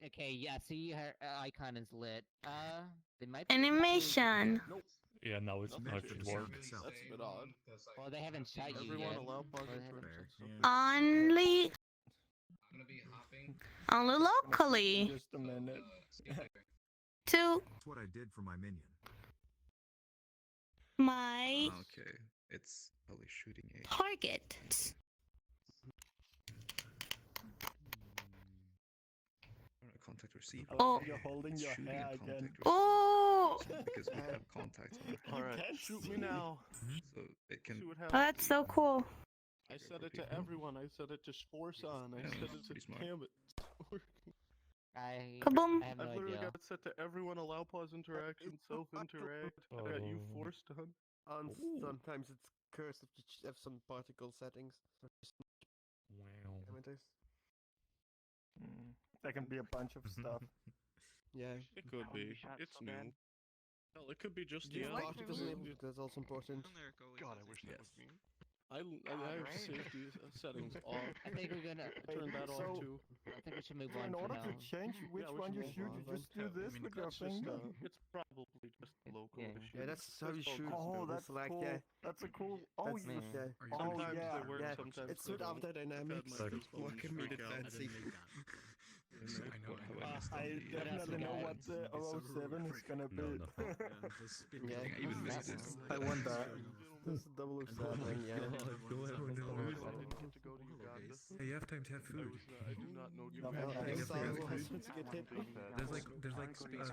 Okay, yeah, see her icon is lit. They might be Animation. Nope. Yeah, now it's Nothing now it should work. That's a bit odd. Well, they haven't shot you Everyone yet. allow pause Well, they haven't- interactions. Only, I'm gonna be hopping. only locally. Just a minute. To That's what I did for my minion. my Okay, it's probably shooting a. target. Contact receiver. Oh. You're holding your Shooting hair a again. contact receiver. Oh, Because we have contacts on our Alright, can't shoot see me now. so it can. See what oh, happens. that's so cool. I said it to everyone. I said it to Sporson. I Yeah, said it pretty to smart. Gambit. Kaboom. I have no I've literally idea. got it set to everyone allow pause interaction, self-interact. I got you forced on. Sometimes it's cursed if you have some particle settings. Wow. There can be a bunch of stuff. Yeah. It could be. It's new. Hell, it could be just the Use other. particles enabled, that's also important. God, I wish that was me. I have safety settings off. I think we're gonna. Turn that So- off too. I think we should move So on in for order now. to change which Yeah, we one should you move shoot, on, you then. just do this with your That's just, finger. it's probably just local Yeah. issue. Yeah, that's how you It's all shoot. custom. Oh, It's that's like, cool. yeah. That's a cool. Oh, That's, you. yeah. Oh, Sometimes yeah. they work, yeah. sometimes It's they with don't. Avatar Dynamics. Like- What can made it fancy? I definitely know what the 007 is gonna be. No. Yeah. I even missed it. I wonder. This is 007, yeah. You have time to have food. I do not know you. No, have I to guess have I food. will. Let's get hit. There's like 15 people.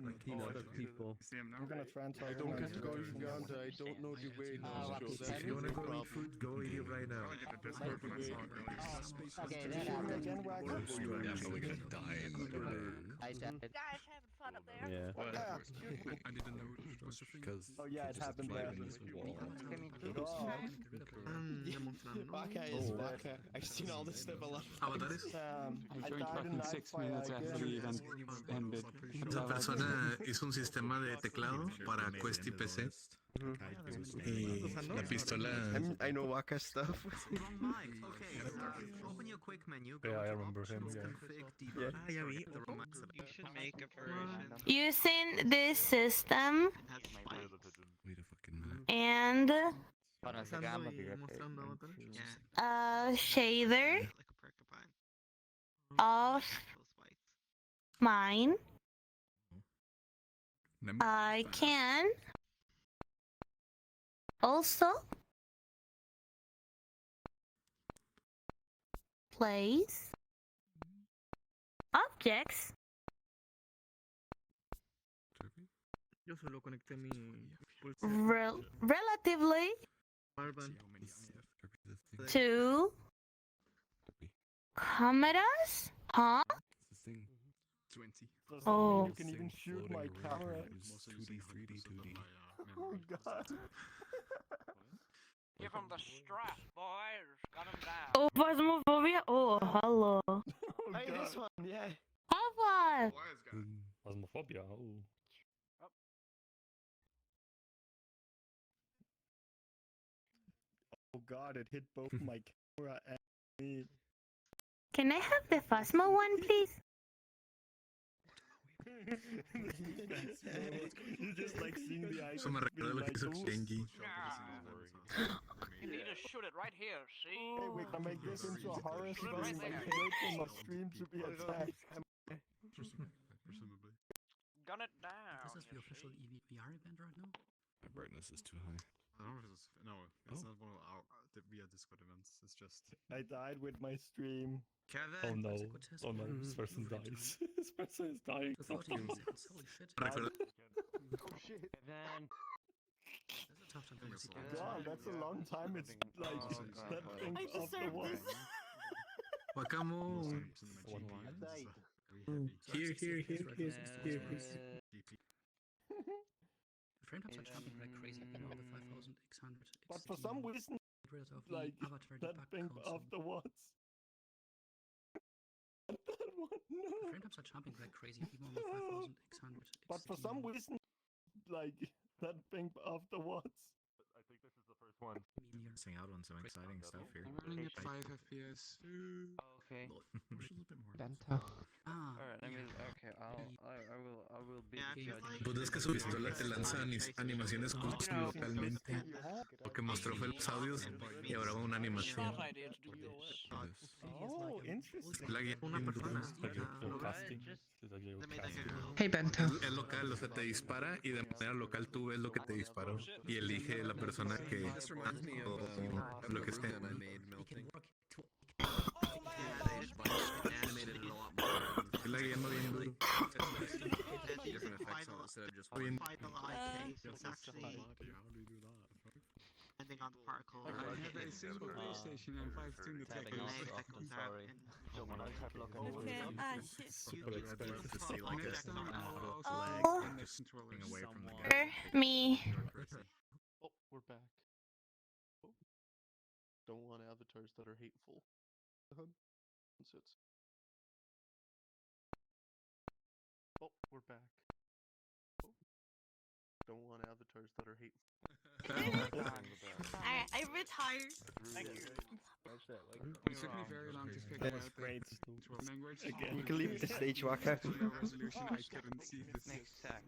Like other people. I'm gonna try and I talk don't to get to go to my- Uganda. I don't know the way. Rocky so that's If you wanna the go eat problem. food, go eat it right now. Okay, Shoot that me happened. again, Wagon? Yeah, but we're gonna die in like I died. Guys, having fun up there? Yeah. I didn't know because Oh yeah, it happened there. Baka is Baka. I've seen all this stuff a lot. I died in Nightfire again. Esa persona hizo un sistema de teclado para Quest y PC y la pistola. I know Waka stuff. Open your quick menu. Yeah, I remember him. Yeah. Yeah. You should make a version. Using this system wait a fucking minute. and Hold on a second, I'm gonna be right back. a shader of mine, I can also place objects Yo solo conecté mi relatively powerband. to cameras, huh? It's the thing. 20. Does that mean Oh. you can even shoot my camera? 2D, 3D, 2D. Oh god. Give him the strap, boys. Got him down. Oh, phasmophobia. Oh, hello. Oh Hey, this god. one, yeah. Have one. Phasmophobia. Oh. Oh god, it hit both my camera and me. Can I have the Phasmo one, please? You just like seeing the icon. Eso me recuerda lo que hizo Kenji. You need to shoot it right here, see? Hey, we can make this into a horror Shoot it stream right and there. wait for my stream to be attacked. Presumably. Gun it down. Is this the official VR event right now? My brightness is too high. I don't know if it's no, it's not one of our via Discord events. It's just I died with my stream. Oh no. That's a good test. Oh no. This person dies. This person is dying. The 40 seconds, holy shit. Recuerda. Oh shit. Then That's a tough time to see. God, that's a long time. It's like that thing I off the deserve wall. this. Wakamo. Here. The frame times are jumping like crazy in all the 5800 But for some reason, Get rid of like the avatar that debug thing console. afterwards. That one, The no. frame times are jumping like crazy even on the 5800. But for some reason, like that thing afterwards. I think this is the first Missing out on some exciting stuff here. I'm running at 5 FPS. Okay. Push a little bit more. Bento. Alright, I mean, okay, I will be the judge. Pues es que su pistola te lanza animaciones justo localmente. Lo que mostró fue los audios y ahora va una animación. Oh, interesting. La guía Una persona. Hey, Bento. es local, o sea, te dispara y de manera local tú ves lo que te disparó y elige la persona que o lo que esté. La guía no bien duro. Different effects instead of just Bien. Depending on the particle. I have a single PlayStation and 5 tuned detectors. Super expensive to see like Next this. time I'll also Oh. take the controller away from the guy. Me. Oh, we're back. Oh. Don't want avatars that are hateful. Sits. Oh, we're back. Oh. Don't want avatars that are hateful. I retired. Thank you. It took me very long to figure out the Great. control language. You can leave the stage, Waka. Low resolution, I couldn't see this. It's not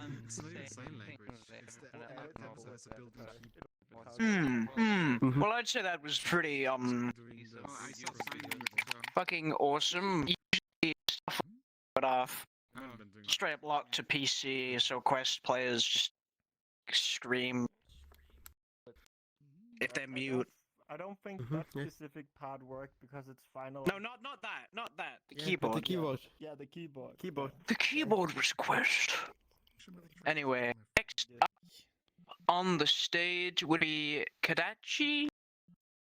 even sign language. It's the tabs that's a built-in keyboard. Well, I'd say that was pretty, Oh, I saw sign language as well. fucking awesome. Usually stuff but straight up locked to PC, so Quest players just scream if they're mute. I don't think that specific part worked because it's final. No, not that. The keyboard. The keyboard. Yeah, the keyboard. The keyboard was Quest. Anyway, next up on the stage would be Kadachi.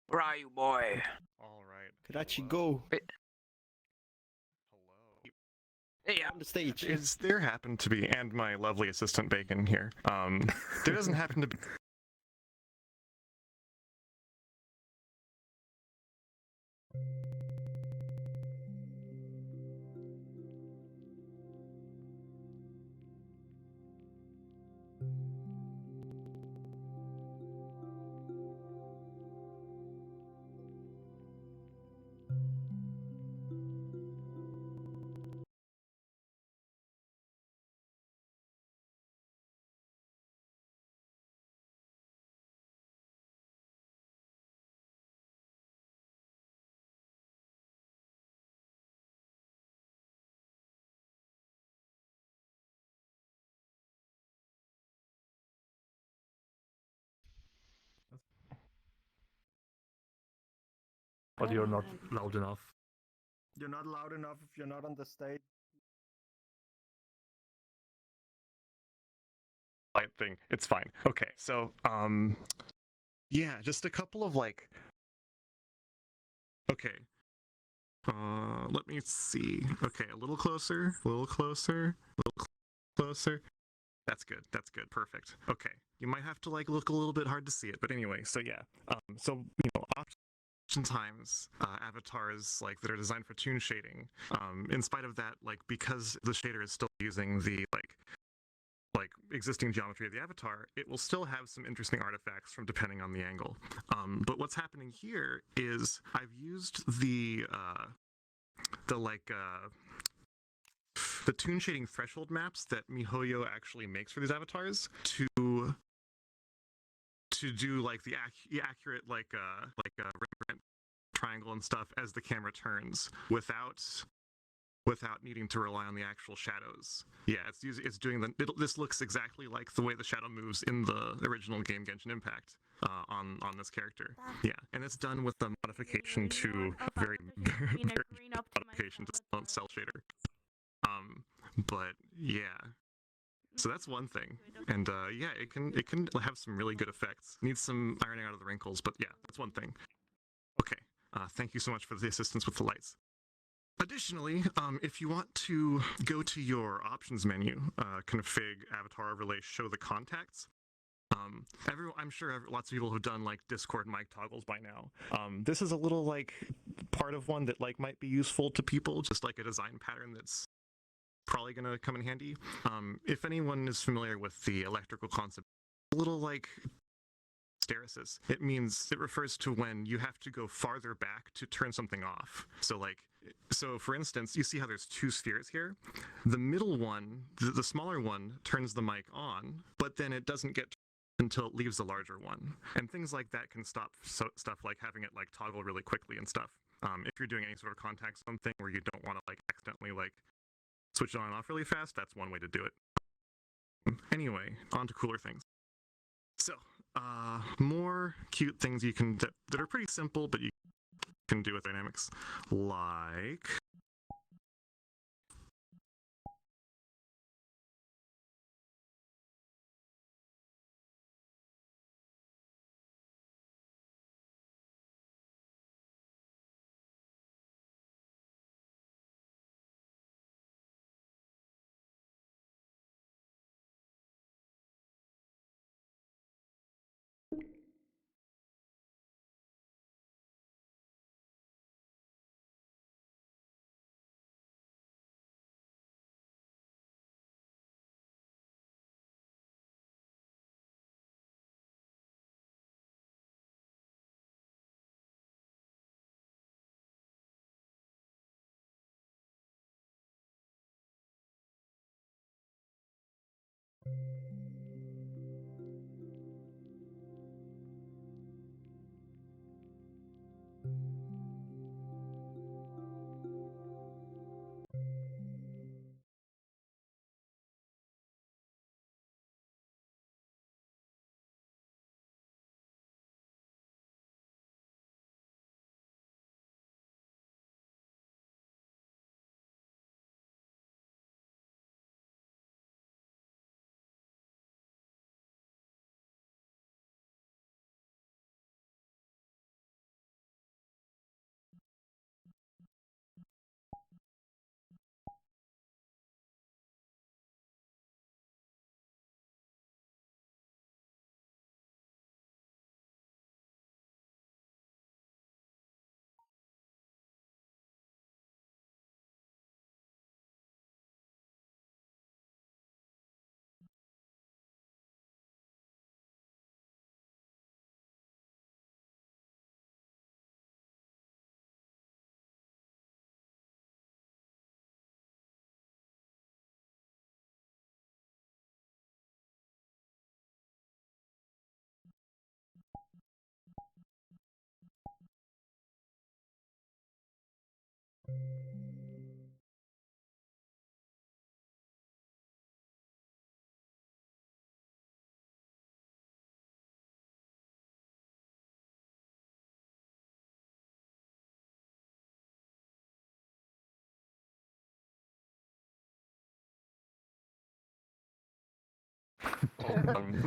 Where are you, boy? Alright. Kadachi, go. Yeah. On the stage. Is there happen to be, and my lovely assistant Bacon here, there doesn't happen to be... But you're not loud enough. You're not loud enough if you're not on the stage. thing. It's fine. Okay, so, yeah, just a couple of, like... Okay. Let me see. Okay, a little closer, a little closer, a little closer. That's good, perfect. Okay, you might have to, like, look a little bit hard to see it, but anyway, so yeah. So, you know, oftentimes, avatars, like, that are designed for toon shading, in spite of that, like, because the shader is still using the, like existing geometry of the avatar, it will still have some interesting artifacts from depending on the angle. But what's happening here is I've used the toon shading threshold maps that MiHoYo actually makes for these avatars to do like the accurate like Rembrandt triangle and stuff as the camera turns without needing to rely on the actual shadows. Yeah, it's doing this looks exactly like the way the shadow moves in the original game Genshin Impact on this character. Yeah, and it's done with the modification to very modification to cell shader. But yeah, so that's one thing, and yeah, it can have some really good effects. Needs some ironing out of the wrinkles, but yeah, that's one thing. Okay, thank you so much for the assistance with the lights. Additionally, if you want to go to your options menu, config, avatar overlay, show the contacts, I'm sure lots of people have done like Discord mic toggles by now. This is a little like part of one that like might be useful to people, just like a design pattern that's probably going to come in handy. If anyone is familiar with the electrical concept, a little like hysteresis. It refers to when you have to go farther back to turn something off. So for instance, you see how there's two spheres here? The middle one, the smaller one, turns the mic on, but then it doesn't get until it leaves the larger one. And things like that can stop stuff like having it like toggle really quickly and stuff. If you're doing any sort of contact zone thing where you don't want to like accidentally like switch it on and off really fast, that's one way to do it. Anyway, on to cooler things. So, more cute things you can that are pretty simple, but you can do with dynamics, like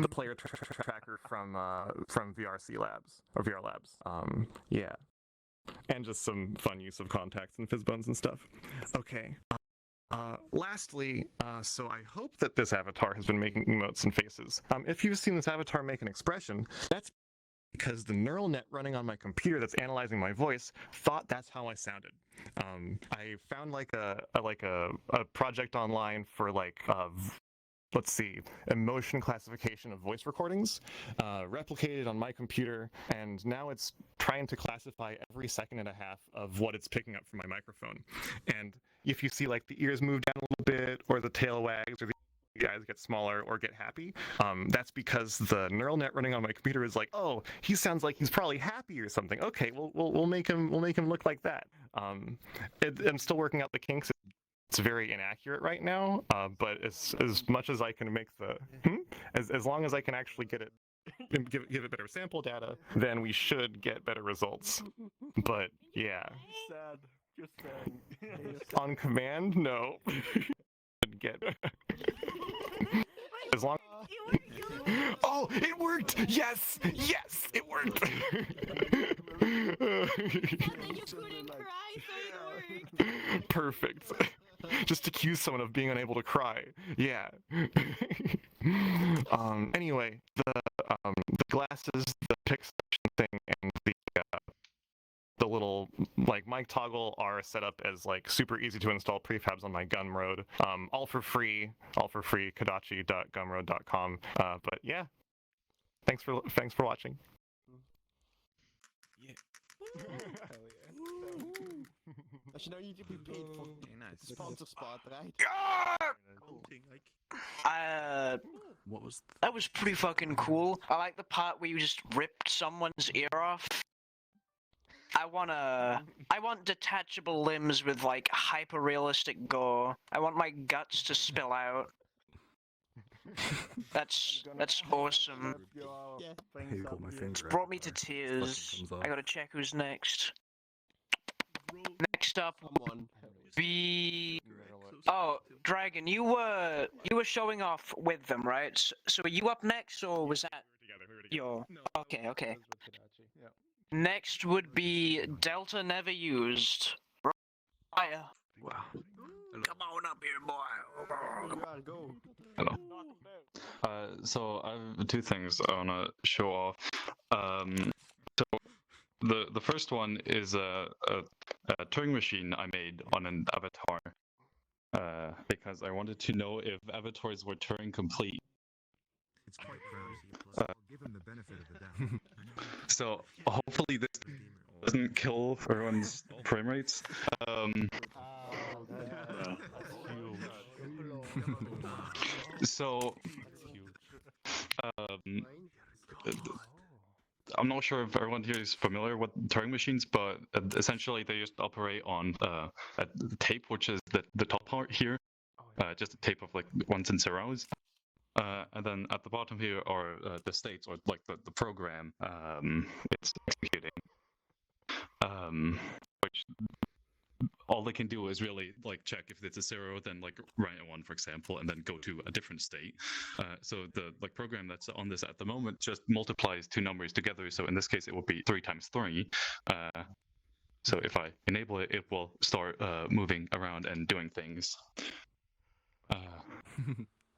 the player tracker from VRC Labs or VR Labs. Yeah, and just some fun use of contacts and fizzbones and stuff. Okay. Lastly, so I hope that this avatar has been making emotes and faces. If you've seen this avatar make an expression, that's because the neural net running on my computer that's analyzing my voice thought that's how I sounded. I found like a project online for like let's see, emotion classification of voice recordings, replicated on my computer, and now it's trying to classify every second and a half of what it's picking up from my microphone. And if you see like the ears move down a little bit, or the tail wags, or the eyes get smaller or get happy, that's because the neural net running on my computer is like, oh, he sounds like he's probably happy or something. Okay, we'll make him look like that. I'm still working out the kinks. It's very inaccurate right now, but as much as I can make as long as I can actually get it, give it better sample data, then we should get better results. But yeah, Sad. Just saying. on command, no. Get as long. Oh, it worked! Yes, it worked. You couldn't cry, so it worked. Perfect. Just accuse someone of being unable to cry. Yeah. Anyway, the glasses, the pick section thing, and the little like mic toggle are set up as like super easy to install prefabs on my Gumroad. All for free. Kodachi.gumroad.com. But yeah. Thanks for watching. Yeah. Actually, no, you need to be paid for Okay, nice. the sponsor spot, right? What was That was pretty fucking cool. I like the part where you just ripped someone's ear off. I want detachable limbs with like hyper realistic gore. I want my guts to spill out. That's awesome. Hey, got my finger It's out brought me there. to tears. Fucking comes I off. gotta check who's next. Next up will be. Oh, Dragon, you were showing off with them, right? So are you up next, or was that your? Okay, okay. Next would be Delta Never Used. Raya. Wow. Come on up here, boy. Go. Hello. So I have two things I wanna show off. So the first one is a Turing machine I made on an avatar. Because I wanted to know if avatars were Turing complete. It's quite proud. I'll give him the benefit of the doubt. So hopefully this doesn't kill everyone's frame rates. So I'm not sure if everyone here is familiar with Turing machines, but essentially they just operate on a tape, which is the top part here, just a tape of like ones and zeros. And then at the bottom here are the states, or like the program it's executing. Which all they can do is really like check if it's a 0, then like write a 1, for example, and then go to a different state. So the like program that's on this at the moment just multiplies two numbers together. So in this case, it will be 3 times 3. So if I enable it, it will start moving around and doing things.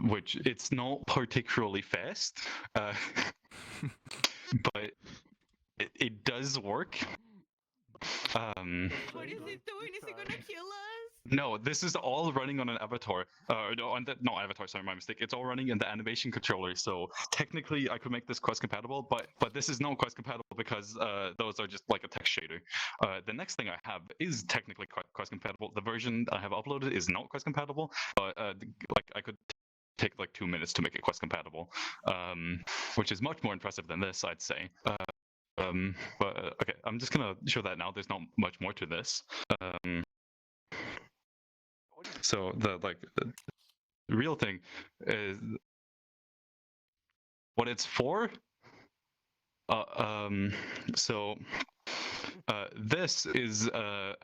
Which it's not particularly fast, but it does work. What is it doing? Is it gonna kill us? No, this is all running on an avatar. No, on the not avatar. Sorry, my mistake. It's all running in the animation controller. So technically, I could make this quest compatible, but this is not quest compatible because those are just like a text shader. The next thing I have is technically quest compatible. The version I have uploaded is not quest compatible, but like I could take like 2 minutes to make it quest compatible, which is much more impressive than this, I'd say. But okay, I'm just gonna show that now. There's not much more to this. So the real thing is what it's for. So this is a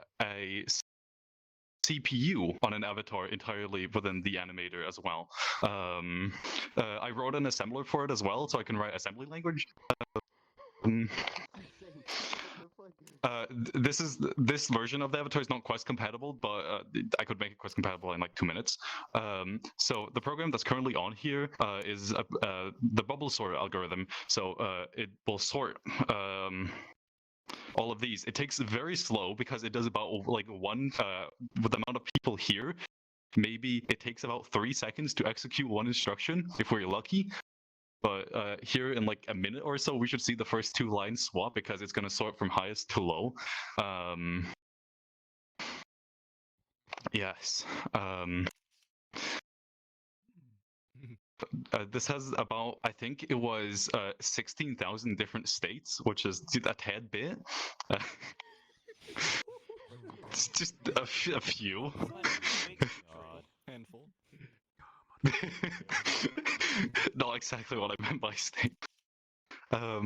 CPU on an avatar entirely within the animator as well. I wrote an assembler for it as well, so I can write assembly language. This version of the avatar is not quest compatible, but I could make it quest compatible in like 2 minutes. So the program that's currently on here is the bubble sort algorithm. So it will sort all of these. It takes very slow because it does about like one with the amount of people here. Maybe it takes about 3 seconds to execute one instruction if we're lucky. But here in like a minute or so, we should see the first 2 lines swap because it's going to sort from highest to low. Yes. This has about, I think it was 16,000 different states, which is a tad bit. It's just a few. Handful. Not exactly what I meant by state. How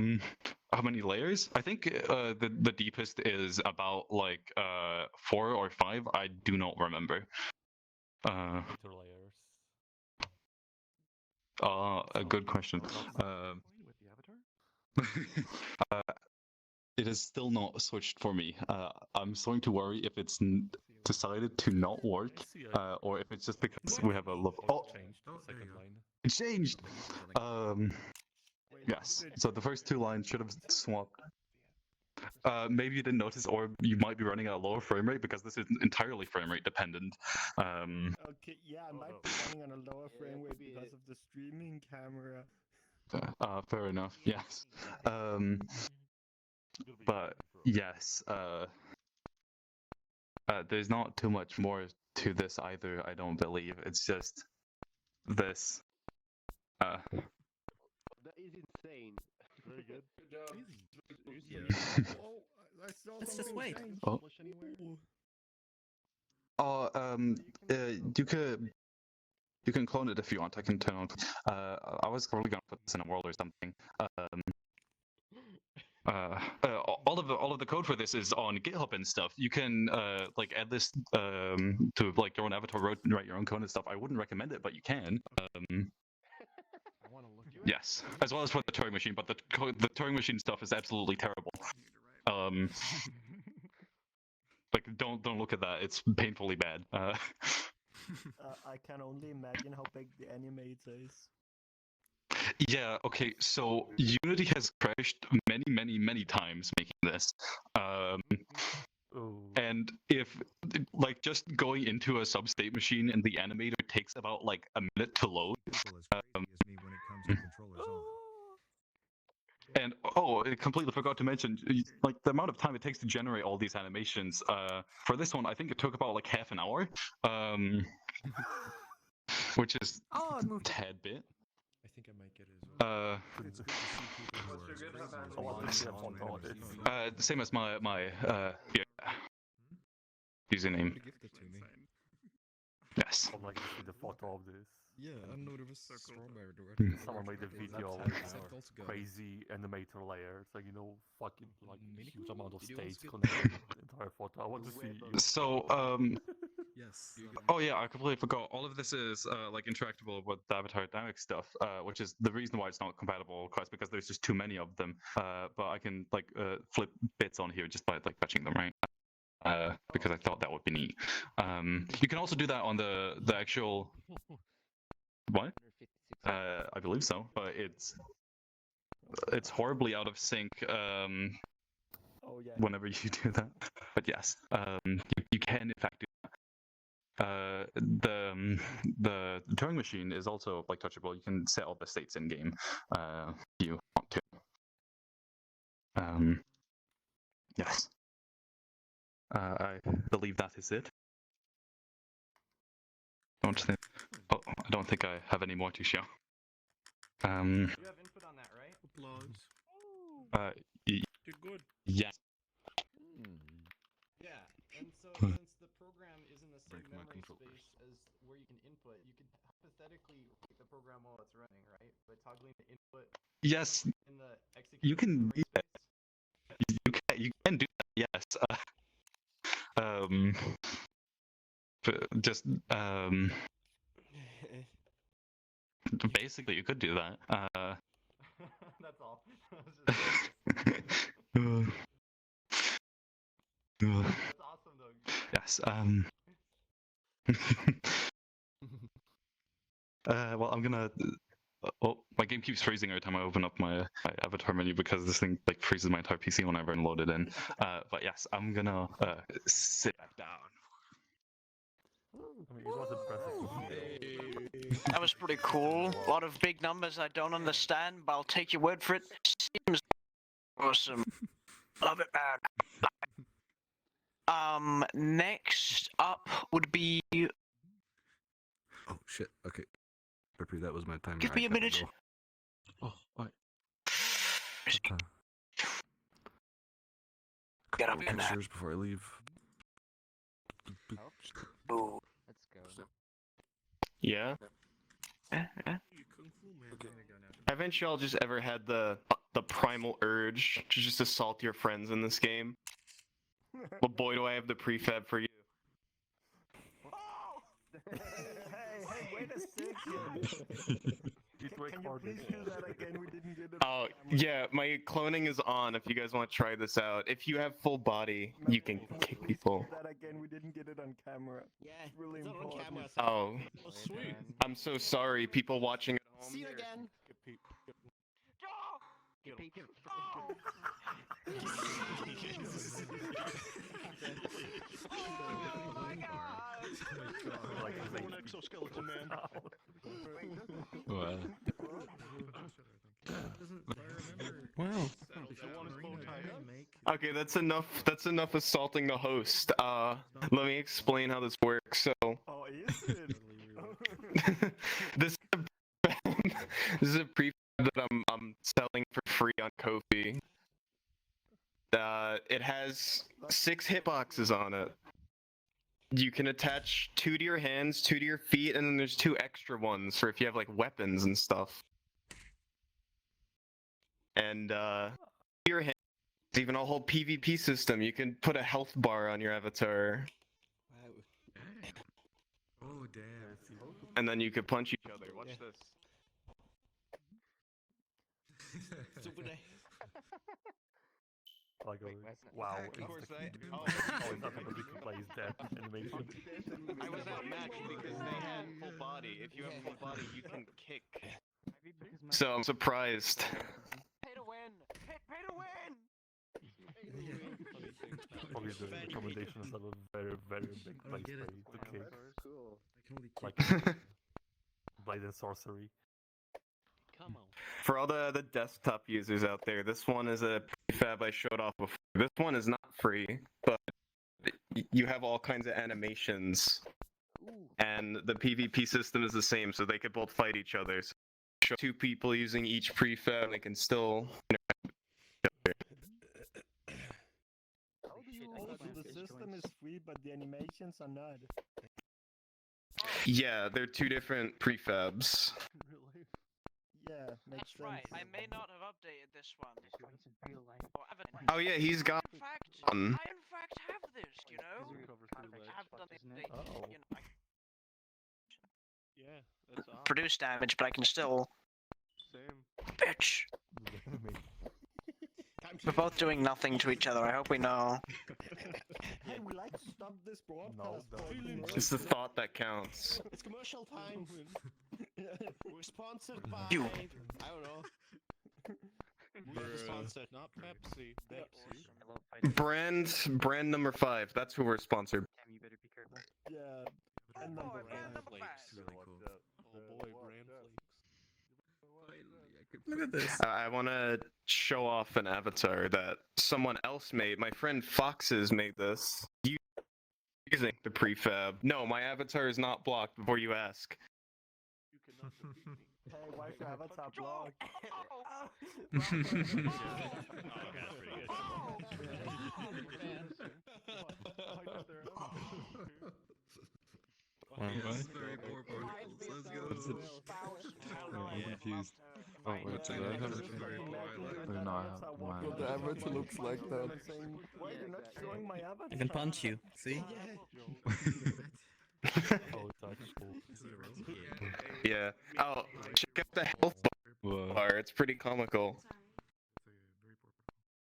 many layers? I think the deepest is about like 4 or 5. I do not remember. A good question. It is still not switched for me. I'm starting to worry if it's decided to not work, or if it's just because we have a level. Oh, it changed. Yes. So the first 2 lines should have swapped. Maybe you didn't notice, or you might be running at a lower frame rate because this is entirely frame rate dependent. Okay, yeah, I might be running on a lower frame rate because of the streaming camera. Fair enough. Yes. But yes. There's not too much more to this either. I don't believe it's just this. That is insane. Very good. Yeah. Oh, I saw Let's something just wait. change. Oh. You can clone it if you want. I can turn on. I was probably gonna put this in a world or something. All of the code for this is on GitHub and stuff. You can like add this to like your own avatar, write your own code and stuff. I wouldn't recommend it, but you can. Yes, as well as for the Turing machine, but the Turing machine stuff is absolutely terrible. Like don't look at that. It's painfully bad. I can only imagine how big the animator is. Yeah, okay, so Unity has crashed many times making this. And if, like, just going into a sub-state machine and the animator takes about, like, a minute to load. And, oh, I completely forgot to mention, like, the amount of time it takes to generate all these animations. For this one, I think it took about, like, half an hour. Which is a tad bit. I think I might get it as well. The same as my username. Yes. I'd like to see the photo of this. Yeah, I know there was strawberry. Someone made a video with crazy animator layers, like fucking like huge amount of states connected to the entire photo. I want to see. So yes. Oh yeah, I completely forgot. All of this is like interactable with the avatar dynamic stuff, which is the reason why it's not compatible, quite because there's just too many of them. But I can like flip bits on here just by like touching them, right? Because I thought that would be neat. You can also do that on the actual. What? I believe so, but it's horribly out of sync. Whenever you do that, but yes, you can in fact do that. The Turing machine is also like touchable. You can set all the states in game if you want to. Yes. I believe that is it. I don't think I have any more to show. You have input on that, right? Applause. You're good. Yes. Yeah, and so since the program is in the same memory space as where you can input, you could hypothetically write the program while it's running, right? By toggling the input. Yes. In the execute. You can. Yeah, you can do that. Yes. Just basically, you could do that. That's all. That's awesome, though. Yes. Well, I'm gonna. Oh, my game keeps freezing every time I open up my avatar menu because this thing like freezes my entire PC whenever I load it in. But yes, I'm gonna sit back down. That was pretty cool. A lot of big numbers I don't understand, but I'll take your word for it. Seems awesome. Love it, man. Next up would be. Oh shit. Okay. That was my timer. Give me a minute. Oh, right. Get up in there. Before I leave. Oh. Let's go. Yeah. Haven't y'all just ever had the primal urge to just assault your friends in this game? Well, boy, do I have the prefab for you. Hey, wait a second. Can you please do that again? We didn't get it. Oh, yeah, my cloning is on if you guys want to try this out. If you have full body, you can kick people. That again, we didn't get it on camera. Yeah, it's really important. on camera. Oh, sweet. I'm so sorry, people watching at home. See you again. Oh my god! Like an exoskeleton man. Well. Okay, that's enough. That's enough assaulting the host. Let me explain how this works. So, Oh, is it? this this is a prefab that I'm selling for free on Ko-fi. It has 6 hitboxes on it. You can attach 2 to your hands, 2 to your feet, and then there's 2 extra ones for if you have like weapons and stuff. And your hands, even a whole PvP system. You can put a health bar on your avatar. Oh damn. And then you could punch each other. Watch this. Like, wow, Of course, oh, it's not somebody who plays that animation. I was outmatched because they had full body. If you have full body, you can kick. So I'm surprised. Pay to win. Pay to win. Probably the recommendations have a very, very big I place don't get it. for the kick. Cool. I can only Like, kick. blade and sorcery. Come on. For all the desktop users out there, this one is a prefab I showed off before. This one is not free, but you have all kinds of animations. And the PvP system is the same, so they could both fight each other. So show 2 people using each prefab, they can still The system is free, but the animations are not. Yeah, they're 2 different prefabs. Really? Yeah, makes That's right. sense. I may not have updated this one. Oh yeah, he's got In fact, one. I in fact have this. You know. I have done the update. You know, Yeah, that's awesome. produce damage, but I can still. Same. Bitch. We're both doing nothing to each other. I hope we know. Hey, we like to stop this broadcast. It's the thought that counts. It's commercial time. We're sponsored by. You. I don't know. We're sponsored, not Pepsi. Pepsi. Brand number 5. That's who we're sponsored. You better be careful. Yeah. And number Brand number 5. Really cool. Oh boy, brand flakes. Look at this. I want to show off an avatar that someone else made. My friend Foxes made this using the prefab. No, my avatar is not blocked before you ask. You cannot defeat me. Hey, why is your avatar blocked? This is very poor particles. Let's go. I'm confused. Oh wait, do I have it? No, I have mine. Well, the avatar looks like that. Why are you not showing my avatar? I can punch you. See? Oh, it's actual. Yeah. Oh, check out the health bar. It's pretty comical.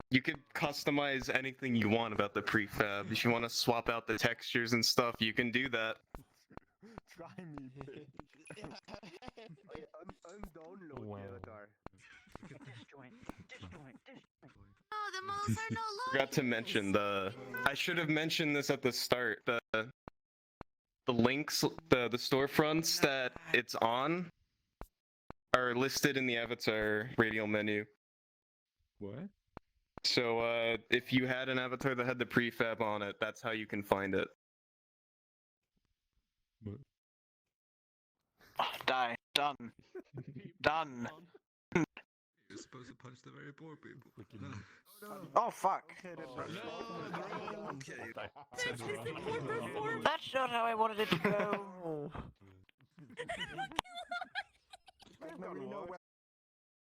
You could customize anything you want about the prefab. If you want to swap out the textures and stuff, you can do that. Try me, bitch. Undownload Wow. the avatar. Disjoint. No, the models are no longer. Forgot to mention I should have mentioned this at the start. The links, the storefronts that it's on are listed in the avatar radial menu. What? So if you had an avatar that had the prefab on it, that's how you can find it. Oh, die. Done. Done. You're supposed to punch the very poor people. Oh fuck. Okay. That's not how I wanted it to go. Marino,